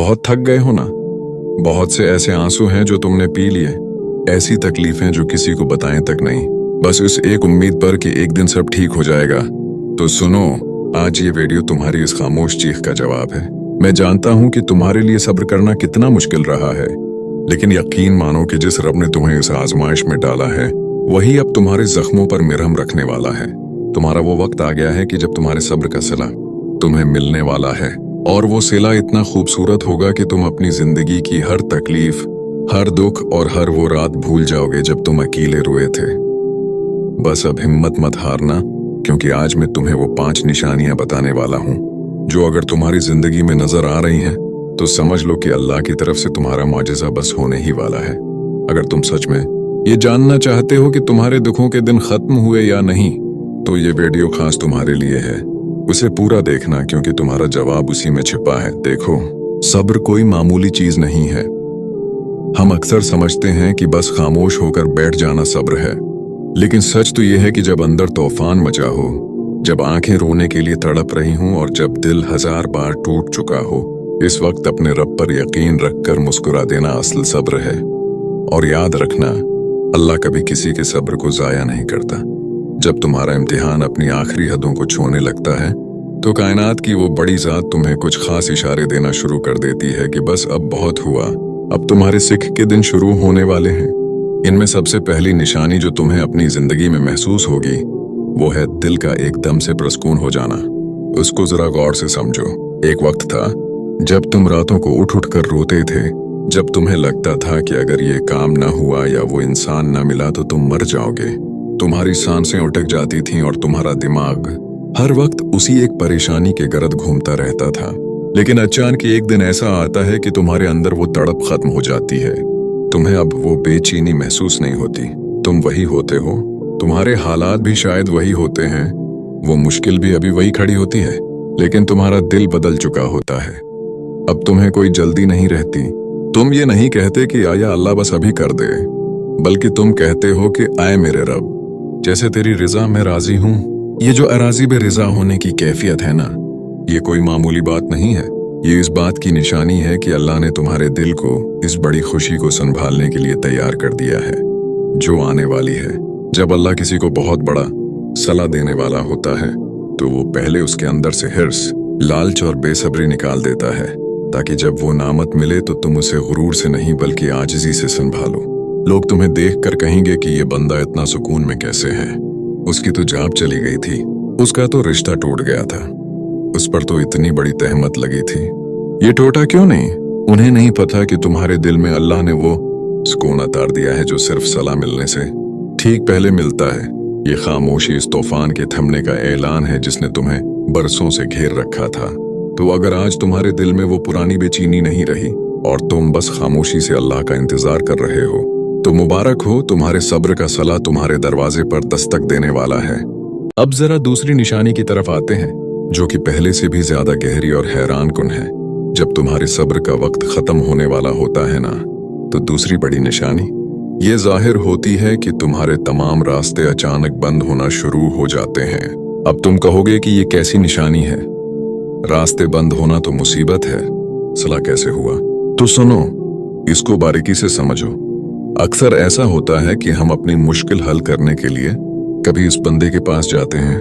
बहुत थक गए हो ना? बहुत से ऐसे आंसू हैं जो तुमने पी लिए, ऐसी तकलीफें जो किसी को बताएं तक नहीं, बस इस एक उम्मीद पर कि एक दिन सब ठीक हो जाएगा। तो सुनो, आज ये वीडियो तुम्हारी इस खामोश चीख का जवाब है। मैं जानता हूं कि तुम्हारे लिए सब्र करना कितना मुश्किल रहा है, लेकिन यकीन मानो कि जिस रब ने तुम्हें इस आजमाइश में डाला है वही अब तुम्हारे जख्मों पर मरहम रखने वाला है। तुम्हारा वो वक्त आ गया है कि जब तुम्हारे सब्र का सिला तुम्हें मिलने वाला है, और वो सिला इतना खूबसूरत होगा कि तुम अपनी जिंदगी की हर तकलीफ, हर दुख और हर वो रात भूल जाओगे जब तुम अकेले रोए थे। बस अब हिम्मत मत हारना, क्योंकि आज मैं तुम्हें वो 5 निशानियां बताने वाला हूं जो अगर तुम्हारी जिंदगी में नजर आ रही हैं तो समझ लो कि अल्लाह की तरफ से तुम्हारा मौजज़ा बस होने ही वाला है। अगर तुम सच में ये जानना चाहते हो कि तुम्हारे दुखों के दिन खत्म हुए या नहीं, तो ये वीडियो खास तुम्हारे लिए है। उसे पूरा देखना, क्योंकि तुम्हारा जवाब उसी में छिपा है। देखो, सब्र कोई मामूली चीज नहीं है। हम अक्सर समझते हैं कि बस खामोश होकर बैठ जाना सब्र है, लेकिन सच तो यह है कि जब अंदर तूफान मचा हो, जब आंखें रोने के लिए तड़प रही हों और जब दिल 1000 बार टूट चुका हो, इस वक्त अपने रब पर यकीन रखकर मुस्कुरा देना असल सब्र है। और याद रखना, अल्लाह कभी किसी के सब्र को जाया नहीं करता। जब तुम्हारा इम्तिहान अपनी आखिरी हदों को छूने लगता है तो कायनात की वो बड़ी जात तुम्हें कुछ खास इशारे देना शुरू कर देती है कि बस अब बहुत हुआ, अब तुम्हारे सिख के दिन शुरू होने वाले हैं। इनमें सबसे पहली निशानी जो तुम्हें अपनी जिंदगी में महसूस होगी वो है दिल का एकदम से प्रसकून हो जाना। उसको जरा गौर से समझो। एक वक्त था जब तुम रातों को उठ उठ कर रोते थे, जब तुम्हें लगता था कि अगर ये काम ना हुआ या वो इंसान ना मिला तो तुम मर जाओगे। तुम्हारी सांसें अटक जाती थीं और तुम्हारा दिमाग हर वक्त उसी एक परेशानी के गर्द घूमता रहता था। लेकिन अचानक एक दिन ऐसा आता है कि तुम्हारे अंदर वो तड़प खत्म हो जाती है। तुम्हें अब वो बेचैनी महसूस नहीं होती। तुम वही होते हो, तुम्हारे हालात भी शायद वही होते हैं, वो मुश्किल भी अभी वही खड़ी होती है, लेकिन तुम्हारा दिल बदल चुका होता है। अब तुम्हें कोई जल्दी नहीं रहती। तुम ये नहीं कहते कि आया अल्लाह बस अभी कर दे, बल्कि तुम कहते हो कि आए मेरे रब, जैसे तेरी रिजा में राजी हूं। ये जो अराजी में रिजा होने की कैफियत है ना, ये कोई मामूली बात नहीं है। ये इस बात की निशानी है कि अल्लाह ने तुम्हारे दिल को इस बड़ी खुशी को संभालने के लिए तैयार कर दिया है जो आने वाली है। जब अल्लाह किसी को बहुत बड़ा सलाह देने वाला होता है तो वो पहले उसके अंदर से हिर्स, लालच और बेसब्री निकाल देता है, ताकि जब वो नामत मिले तो तुम उसे गुरूर से नहीं बल्कि आजिज़ी से संभालो। लोग तुम्हें देखकर कहेंगे कि ये बंदा इतना सुकून में कैसे है, उसकी तो जान चली गई थी, उसका तो रिश्ता टूट गया था, उस पर तो इतनी बड़ी तहमत लगी थी, ये टूटा क्यों नहीं? उन्हें नहीं पता कि तुम्हारे दिल में अल्लाह ने वो सुकून उतार दिया है जो सिर्फ सलाह मिलने से ठीक पहले मिलता है। ये खामोशी इस तूफान के थमने का ऐलान है जिसने तुम्हें बरसों से घेर रखा था। तो अगर आज तुम्हारे दिल में वो पुरानी बेचैनी नहीं रही और तुम बस खामोशी से अल्लाह का इंतजार कर रहे हो, तो मुबारक हो, तुम्हारे सब्र का सलाह तुम्हारे दरवाजे पर दस्तक देने वाला है। अब जरा दूसरी निशानी की तरफ आते हैं, जो कि पहले से भी ज्यादा गहरी और हैरान कुन है। जब तुम्हारे सब्र का वक्त खत्म होने वाला होता है ना, तो दूसरी बड़ी निशानी ये जाहिर होती है कि तुम्हारे तमाम रास्ते अचानक बंद होना शुरू हो जाते हैं। अब तुम कहोगे कि ये कैसी निशानी है? रास्ते बंद होना तो मुसीबत है, सलाह कैसे हुआ? तो सुनो, इसको बारीकी से समझो। अक्सर ऐसा होता है कि हम अपनी मुश्किल हल करने के लिए कभी इस बंदे के पास जाते हैं,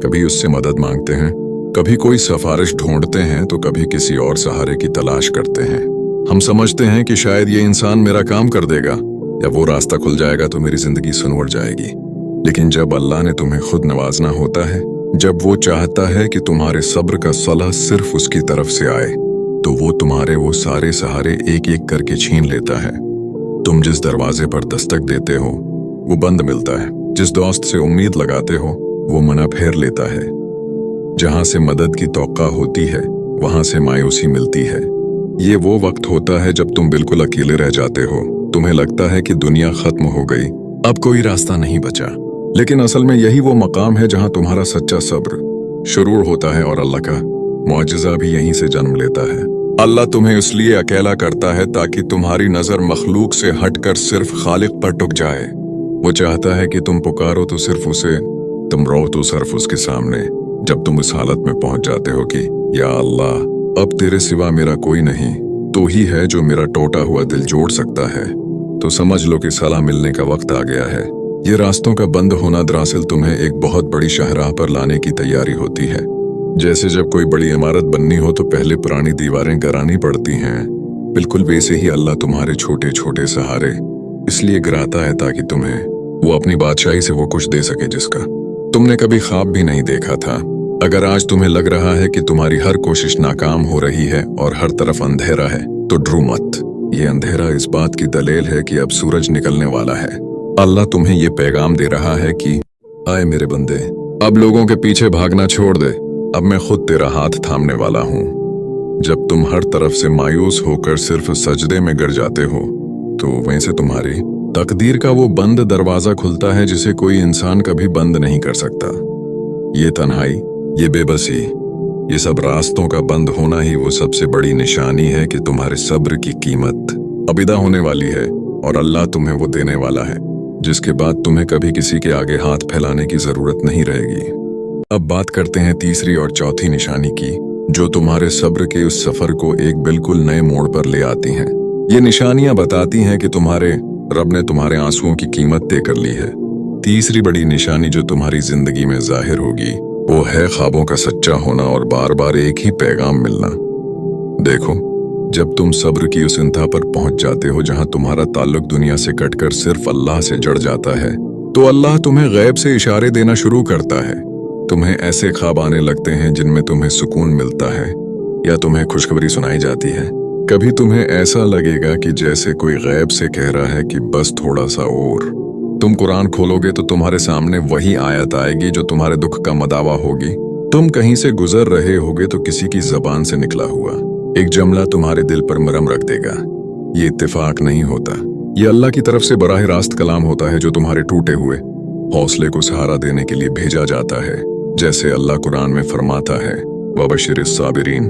कभी उससे मदद मांगते हैं, कभी कोई सिफारिश ढूंढते हैं, तो कभी किसी और सहारे की तलाश करते हैं। हम समझते हैं कि शायद ये इंसान मेरा काम कर देगा या वो रास्ता खुल जाएगा तो मेरी जिंदगी संवर जाएगी। लेकिन जब अल्लाह ने तुम्हें खुद नवाजना होता है, जब वो चाहता है कि तुम्हारे सब्र का सलाह सिर्फ उसकी तरफ से आए, तो वो तुम्हारे वो सारे सहारे एक एक करके छीन लेता है। तुम जिस दरवाजे पर दस्तक देते हो वो बंद मिलता है, जिस दोस्त से उम्मीद लगाते हो वो मना फेर लेता है, जहां से मदद की तौक़ा होती है वहां से मायूसी मिलती है। ये वो वक्त होता है जब तुम बिल्कुल अकेले रह जाते हो, तुम्हें लगता है कि दुनिया खत्म हो गई, अब कोई रास्ता नहीं बचा। लेकिन असल में यही वो मकाम है जहां तुम्हारा सच्चा सब्र शुरू होता है और अल्लाह का मौजज़ा भी यहीं से जन्म लेता है। अल्लाह तुम्हें इसलिए अकेला करता है ताकि तुम्हारी नजर मखलूक से हटकर सिर्फ खालिक पर टिक जाए। वो चाहता है कि तुम पुकारो तो सिर्फ उसे, तुम रो तो सिर्फ उसके सामने। जब तुम इस हालत में पहुंच जाते हो कि या अल्लाह अब तेरे सिवा मेरा कोई नहीं, तो ही है जो मेरा टूटा हुआ दिल जोड़ सकता है। तो समझ लो कि सलाह मिलने का वक्त आ गया है। ये रास्तों का बंद होना दरअसल तुम्हें एक बहुत बड़ी शाहराह पर लाने की तैयारी होती है। जैसे जब कोई बड़ी इमारत बननी हो तो पहले पुरानी दीवारें गिरानी पड़ती हैं, बिल्कुल वैसे ही अल्लाह तुम्हारे छोटे छोटे सहारे इसलिए गिराता है ताकि तुम्हें वो अपनी बादशाही से वो कुछ दे सके जिसका तुमने कभी ख्वाब भी नहीं देखा था। अगर आज तुम्हें लग रहा है कि तुम्हारी हर कोशिश नाकाम हो रही है और हर तरफ अंधेरा है तो डरो मत। ये अंधेरा इस बात की दलील है कि अब सूरज निकलने वाला है। अल्लाह तुम्हें ये पैगाम दे रहा है कि आए मेरे बंदे, अब लोगों के पीछे भागना छोड़ दे, अब मैं खुद तेरा हाथ थामने वाला हूँ। जब तुम हर तरफ से मायूस होकर सिर्फ सजदे में गिर जाते हो तो वहीं से तुम्हारी तकदीर का वो बंद दरवाजा खुलता है जिसे कोई इंसान कभी बंद नहीं कर सकता। ये तन्हाई, ये बेबसी, ये सब रास्तों का बंद होना ही वो सबसे बड़ी निशानी है कि तुम्हारे सब्र की कीमत अब अदा होने वाली है और अल्लाह तुम्हें वो देने वाला है जिसके बाद तुम्हें कभी किसी के आगे हाथ फैलाने की जरूरत नहीं रहेगी। अब बात करते हैं तीसरी और चौथी निशानी की, जो तुम्हारे सब्र के उस सफर को एक बिल्कुल नए मोड़ पर ले आती हैं। ये निशानियां बताती हैं कि तुम्हारे रब ने तुम्हारे आंसुओं की कीमत तय कर ली है। तीसरी बड़ी निशानी जो तुम्हारी जिंदगी में जाहिर होगी वो है ख्वाबों का सच्चा होना और बार बार एक ही पैगाम मिलना। देखो, जब तुम सब्र की उस इंतहा पर पहुंच जाते हो जहां तुम्हारा ताल्लुक दुनिया से कटकर सिर्फ अल्लाह से जड़ जाता है तो अल्लाह तुम्हें गैब से इशारे देना शुरू करता है। तुम्हें ऐसे ख्वाब आने लगते हैं जिनमें तुम्हें सुकून मिलता है या तुम्हें खुशखबरी सुनाई जाती है। कभी तुम्हें ऐसा लगेगा कि जैसे कोई गैब से कह रहा है कि बस थोड़ा सा और। तुम कुरान खोलोगे तो तुम्हारे सामने वही आयत आएगी जो तुम्हारे दुख का मदावा होगी। तुम कहीं से गुजर रहे होगे तो किसी की जबान से निकला हुआ एक जुमला तुम्हारे दिल पर मरहम रख देगा। ये इत्तेफाक नहीं होता, ये अल्लाह की तरफ से बराह रास्त कलाम होता है जो तुम्हारे टूटे हुए हौसले को सहारा देने के लिए भेजा जाता है। जैसे अल्लाह कुरान में फरमाता है, वबशिरिस साबिरीन,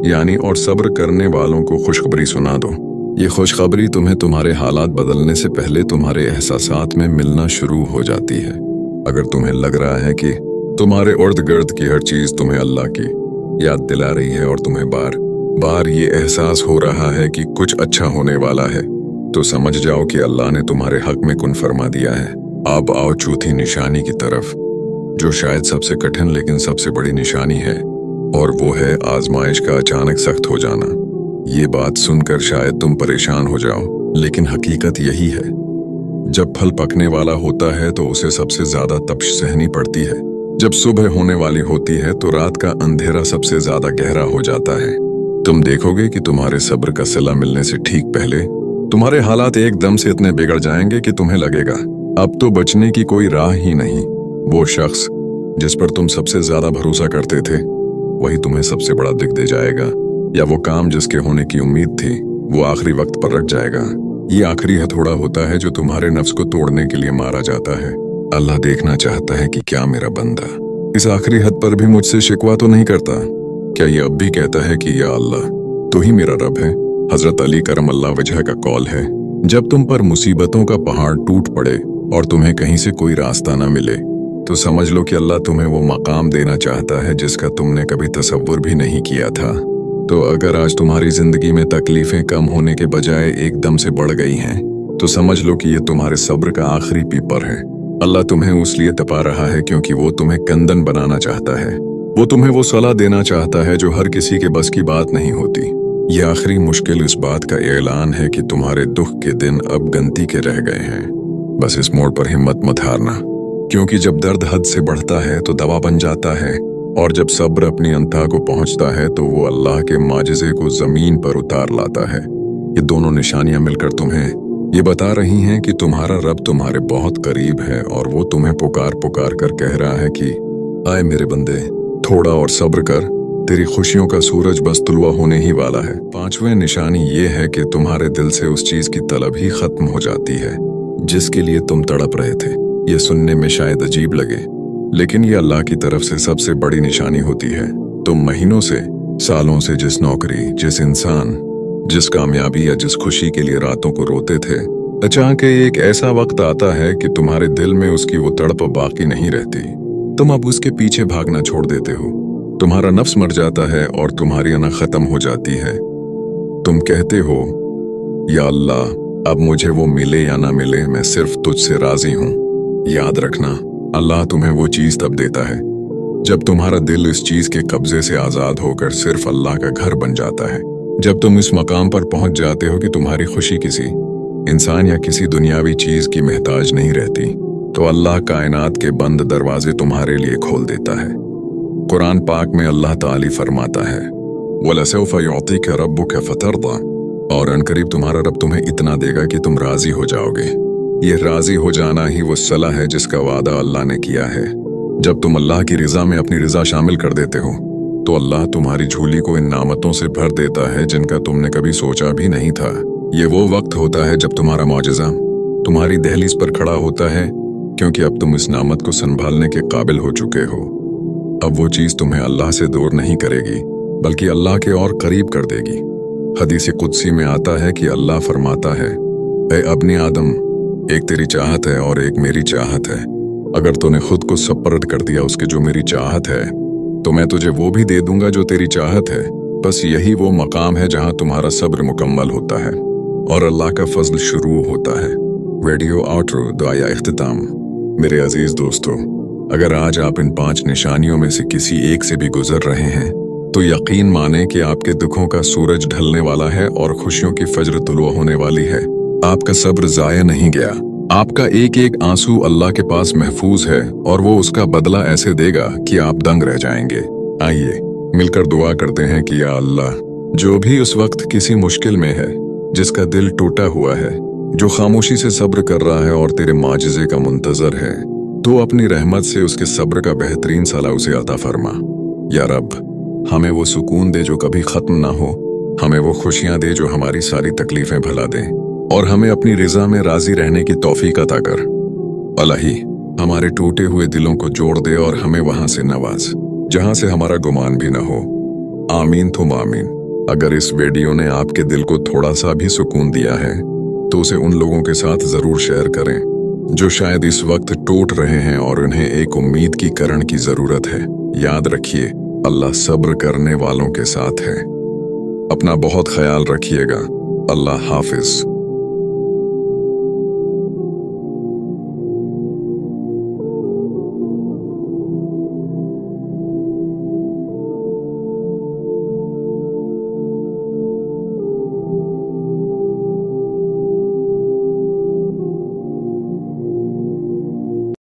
यानी और सब्र करने वालों को खुशखबरी सुना दो। ये खुशखबरी तुम्हें तुम्हारे हालात बदलने से पहले तुम्हारे एहसासात में मिलना शुरू हो जाती है। अगर तुम्हें लग रहा है कि तुम्हारे इर्द गिर्द की हर चीज तुम्हें अल्लाह की याद दिला रही है और तुम्हें बार बार ये एहसास हो रहा है कि कुछ अच्छा होने वाला है, तो समझ जाओ कि अल्लाह ने तुम्हारे हक में कुन फरमा दिया है। अब आओ चौथी निशानी की तरफ, जो शायद सबसे कठिन लेकिन सबसे बड़ी निशानी है, और वो है आजमाइश का अचानक सख्त हो जाना। ये बात सुनकर शायद तुम परेशान हो जाओ, लेकिन हकीकत यही है। जब फल पकने वाला होता है तो उसे सबसे ज्यादा तपश सहनी पड़ती है। जब सुबह होने वाली होती है तो रात का अंधेरा सबसे ज्यादा गहरा हो जाता है। तुम देखोगे कि तुम्हारे सब्र का सिला मिलने से ठीक पहले तुम्हारे हालात एकदम से इतने बिगड़ जाएंगे कि तुम्हें लगेगा अब तो बचने की कोई राह ही नहीं। वो शख्स जिस पर तुम सबसे ज्यादा भरोसा करते थे वही तुम्हें सबसे बड़ा दुख दे जाएगा, या वो काम जिसके होने की उम्मीद थी वो आखिरी वक्त पर रख जाएगा। ये आखिरी हथौड़ा होता है जो तुम्हारे नफ्स को तोड़ने के लिए मारा जाता है। अल्लाह देखना चाहता है कि क्या मेरा बंदा इस आखिरी हद पर भी मुझसे शिकवा तो नहीं करता। क्या ये अब भी कहता है कि या अल्लाह तो ही मेरा रब है। हजरत अली करम अल्लाह वजह का कौल है, जब तुम पर मुसीबतों का पहाड़ टूट पड़े और तुम्हें कहीं से कोई रास्ता न मिले तो समझ लो कि अल्लाह तुम्हें वो मकाम देना चाहता है जिसका तुमने कभी तसव्वुर भी नहीं किया था। तो अगर आज तुम्हारी जिंदगी में तकलीफें कम होने के बजाय एकदम से बढ़ गई हैं तो समझ लो कि ये तुम्हारे सब्र का आखिरी पीपर है। अल्लाह तुम्हें उस लिए तपा रहा है क्योंकि वो तुम्हें कंदन बनाना चाहता है। वो तुम्हें वो सलाह देना चाहता है जो हर किसी के बस की बात नहीं होती। ये आखिरी मुश्किल इस बात का ऐलान है कि तुम्हारे दुख के दिन अब गिनती के रह गए हैं। बस इस मोड़ पर हिम्मत मत हारना, क्योंकि जब दर्द हद से बढ़ता है तो दवा बन जाता है, और जब सब्र अपनी अंतहा को पहुंचता है तो वो अल्लाह के माजिज़े को जमीन पर उतार लाता है। ये दोनों निशानियां मिलकर तुम्हें ये बता रही हैं कि तुम्हारा रब तुम्हारे बहुत करीब है और वो तुम्हें पुकार पुकार कर कह रहा है कि आए मेरे बंदे, थोड़ा और सब्र कर, तेरी खुशियों का सूरज बस तुलवा होने ही वाला है। पांचवें निशानी ये है कि तुम्हारे दिल से उस चीज की तलब ही खत्म हो जाती है जिसके लिए तुम तड़प रहे थे। ये सुनने में शायद अजीब लगे, लेकिन ये अल्लाह की तरफ से सबसे बड़ी निशानी होती है। तुम महीनों से, सालों से जिस नौकरी, जिस इंसान, जिस कामयाबी या जिस खुशी के लिए रातों को रोते थे, अचानक एक ऐसा वक्त आता है कि तुम्हारे दिल में उसकी वो तड़प बाकी नहीं रहती। तुम अब उसके पीछे भागना छोड़ देते हो। तुम्हारा नफ्स मर जाता है और तुम्हारी अना खत्म हो जाती है। तुम कहते हो, या अल्लाह, अब मुझे वो मिले या ना मिले, मैं सिर्फ तुझसे राजी हूं। याद रखना, अल्लाह तुम्हें वो चीज तब देता है जब तुम्हारा दिल इस चीज के कब्जे से आजाद होकर सिर्फ अल्लाह का घर बन जाता है। जब तुम इस मकाम पर पहुंच जाते हो कि तुम्हारी खुशी किसी इंसान या किसी दुनियावी चीज की मोहताज नहीं रहती, तो अल्लाह कायनात के बंद दरवाजे तुम्हारे लिए खोल देता है। कुरान पाक में अल्लाह ताली फरमाता है, वलसौफ युअतीका रब्बुका फतरदा, और अनकरीब तुम्हारा रब तुम्हें इतना देगा कि तुम राजी हो जाओगे। ये राजी हो जाना ही वो सलाह है जिसका वादा अल्लाह ने किया है। जब तुम अल्लाह की रिजा में अपनी रिजा शामिल कर देते हो, तो अल्लाह तुम्हारी झोली को इन नामतों से भर देता है जिनका तुमने कभी सोचा भी नहीं था। ये वो वक्त होता है जब तुम्हारा मौजज़ा तुम्हारी दहलीज पर खड़ा होता है, क्योंकि अब तुम इस नामत को संभालने के काबिल हो चुके हो। अब वो चीज तुम्हें अल्लाह से दूर नहीं करेगी, बल्कि अल्लाह के और करीब कर देगी। हदीस कुदसी में आता है कि अल्लाह फरमाता है, ऐ अपने आदम, एक तेरी चाहत है और एक मेरी चाहत है। अगर तूने खुद को सपर्द कर दिया उसके जो मेरी चाहत है, तो मैं तुझे वो भी दे दूंगा जो तेरी चाहत है। बस यही वो मकाम है जहां तुम्हारा सब्र मुकम्मल होता है और अल्लाह का फजल शुरू होता है। वीडियो आउट्रो, दुआया इख्तिताम। मेरे अजीज दोस्तों, अगर आज आप इन 5 निशानियों में से किसी एक से भी गुजर रहे हैं, तो यकीन माने कि आपके दुखों का सूरज ढलने वाला है और खुशियों की फज्र तुलू होने वाली है। आपका सब्र जाया नहीं गया। आपका एक एक आंसू अल्लाह के पास महफूज है और वो उसका बदला ऐसे देगा कि आप दंग रह जाएंगे। आइए मिलकर दुआ करते हैं कि या अल्लाह, जो भी उस वक्त किसी मुश्किल में है, जिसका दिल टूटा हुआ है, जो खामोशी से सब्र कर रहा है और तेरे माजिज़े का मुंतजर है, तो अपनी रहमत से उसके सब्र का बेहतरीन सला उसे अता फरमा। या रब, हमें वो सुकून दे जो कभी खत्म ना हो, हमें वो खुशियां दे जो हमारी सारी तकलीफें भुला दें, और हमें अपनी रिजा में राजी रहने की तौफीक अता कर। अलाही, हमारे टूटे हुए दिलों को जोड़ दे और हमें वहां से नवाज जहां से हमारा गुमान भी ना हो। आमीन तुम आमीन। अगर इस वीडियो ने आपके दिल को थोड़ा सा भी सुकून दिया है, तो उसे उन लोगों के साथ जरूर शेयर करें जो शायद इस वक्त टूट रहे हैं और उन्हें एक उम्मीद की किरण की जरूरत है। याद रखिए, अल्लाह सब्र करने वालों के साथ है। अपना बहुत ख्याल रखिएगा। अल्लाह हाफिज।